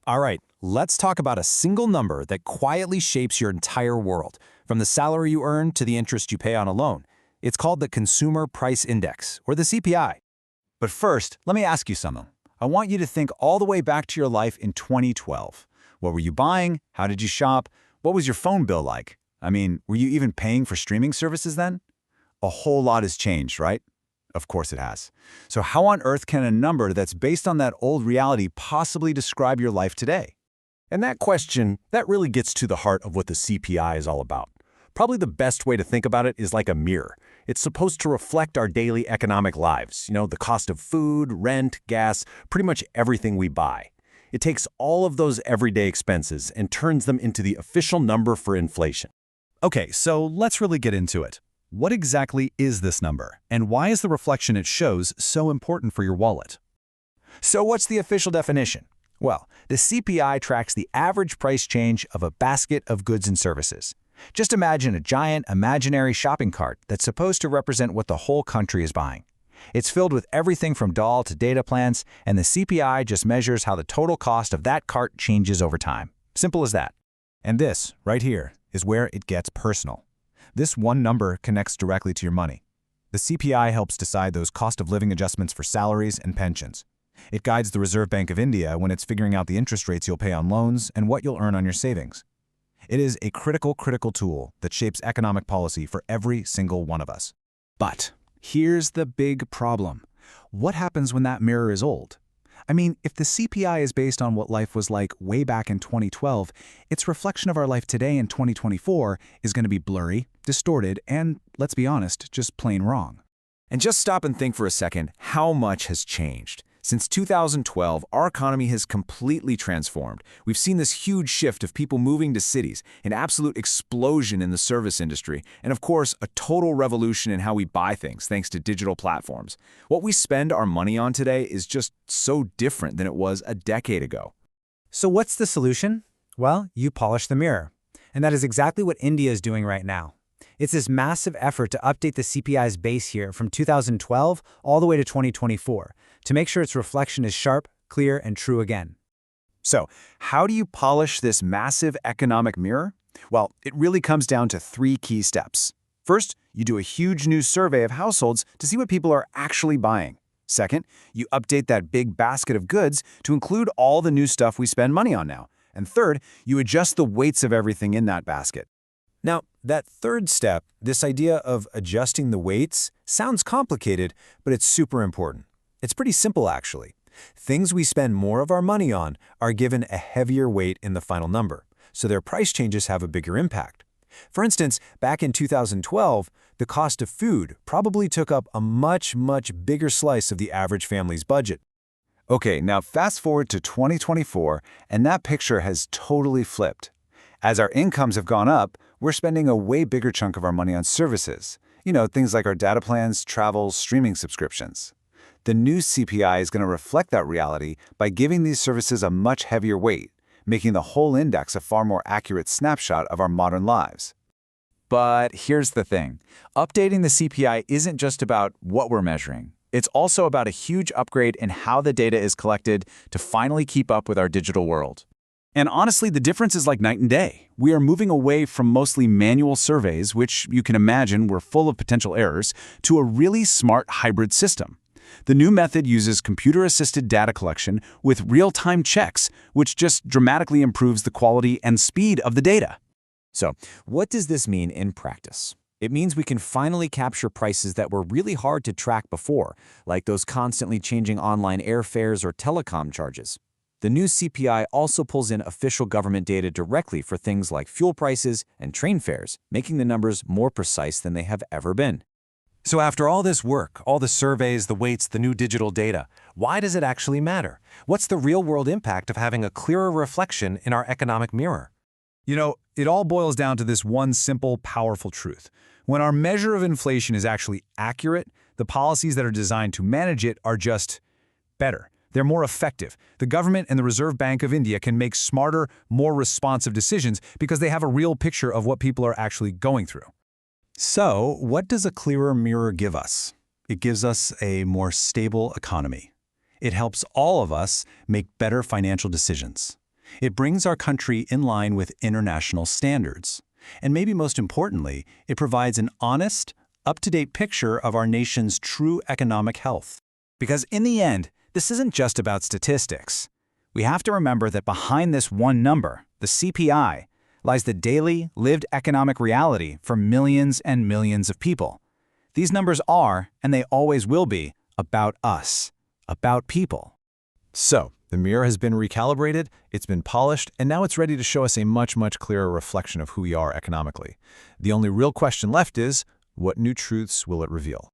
All right, let's talk about a single number that quietly shapes your entire world, from the salary you earn to the interest you pay on a loan. It's called the Consumer Price Index, or the CPI. But first, let me ask you something. I want you to think all the way back to your life in 2012. What were you buying? How did you shop? What was your phone bill like? I mean, were you even paying for streaming services then? A whole lot has changed, right? Of course it has. So how on earth can a number that's based on that old reality possibly describe your life today? And that question, that really gets to the heart of what the CPI is all about. Probably the best way to think about it is like a mirror. It's supposed to reflect our daily economic lives, the cost of food, rent, gas, pretty much everything we buy. It takes all of those everyday expenses and turns them into the official number for inflation. Okay, so let's really get into it. What exactly is this number, and why is the reflection it shows so important for your wallet? So what's the official definition? Well, the CPI tracks the average price change of a basket of goods and services. Just imagine a giant imaginary shopping cart that's supposed to represent what the whole country is buying. It's filled with everything from doll to data plans, and the CPI just measures how the total cost of that cart changes over time. Simple as that. And this, right here, is where it gets personal. This one number connects directly to your money. The CPI helps decide those cost of living adjustments for salaries and pensions. It guides the Reserve Bank of India when it's figuring out the interest rates you'll pay on loans and what you'll earn on your savings. It is a critical tool that shapes economic policy for every single one of us. But here's the big problem. What happens when that mirror is old? I mean, if the CPI is based on what life was like way back in 2012, its reflection of our life today in 2024 is going to be blurry, distorted, and, let's be honest, just plain wrong. And just stop and think for a second, how much has changed? Since 2012, our economy has completely transformed. We've seen this huge shift of people moving to cities, an absolute explosion in the service industry, and of course, a total revolution in how we buy things thanks to digital platforms. What we spend our money on today is just so different than it was a decade ago. So what's the solution? Well, you polish the mirror. And that is exactly what India is doing right now. It's this massive effort to update the CPI's base year from 2012 all the way to 2024 to make sure its reflection is sharp, clear, and true again. So, how do you polish this massive economic mirror? Well, it really comes down to 3 key steps. First, you do a huge new survey of households to see what people are actually buying. Second, you update that big basket of goods to include all the new stuff we spend money on now. And third, you adjust the weights of everything in that basket. Now, that third step, this idea of adjusting the weights, sounds complicated, but it's super important. It's pretty simple, actually. Things we spend more of our money on are given a heavier weight in the final number, so their price changes have a bigger impact. For instance, back in 2012, the cost of food probably took up a much bigger slice of the average family's budget. Okay, now fast forward to 2024, and that picture has totally flipped. As our incomes have gone up, we're spending a way bigger chunk of our money on services. Things like our data plans, travel, streaming subscriptions. The new CPI is going to reflect that reality by giving these services a much heavier weight, making the whole index a far more accurate snapshot of our modern lives. But here's the thing. Updating the CPI isn't just about what we're measuring. It's also about a huge upgrade in how the data is collected to finally keep up with our digital world. And honestly, the difference is like night and day. We are moving away from mostly manual surveys, which you can imagine were full of potential errors, to a really smart hybrid system. The new method uses computer-assisted data collection with real-time checks, which just dramatically improves the quality and speed of the data. So, what does this mean in practice? It means we can finally capture prices that were really hard to track before, like those constantly changing online airfares or telecom charges. The new CPI also pulls in official government data directly for things like fuel prices and train fares, making the numbers more precise than they have ever been. So after all this work, all the surveys, the weights, the new digital data, why does it actually matter? What's the real-world impact of having a clearer reflection in our economic mirror? It all boils down to this one simple, powerful truth. When our measure of inflation is actually accurate, the policies that are designed to manage it are just better. They're more effective. The government and the Reserve Bank of India can make smarter, more responsive decisions because they have a real picture of what people are actually going through. So, what does a clearer mirror give us? It gives us a more stable economy. It helps all of us make better financial decisions. It brings our country in line with international standards. And maybe most importantly, it provides an honest, up-to-date picture of our nation's true economic health. Because in the end, this isn't just about statistics. We have to remember that behind this one number, the CPI, lies the daily, lived economic reality for millions and millions of people. These numbers are, and they always will be, about us, about people. So, the mirror has been recalibrated, it's been polished, and now it's ready to show us a much, much clearer reflection of who we are economically. The only real question left is, what new truths will it reveal?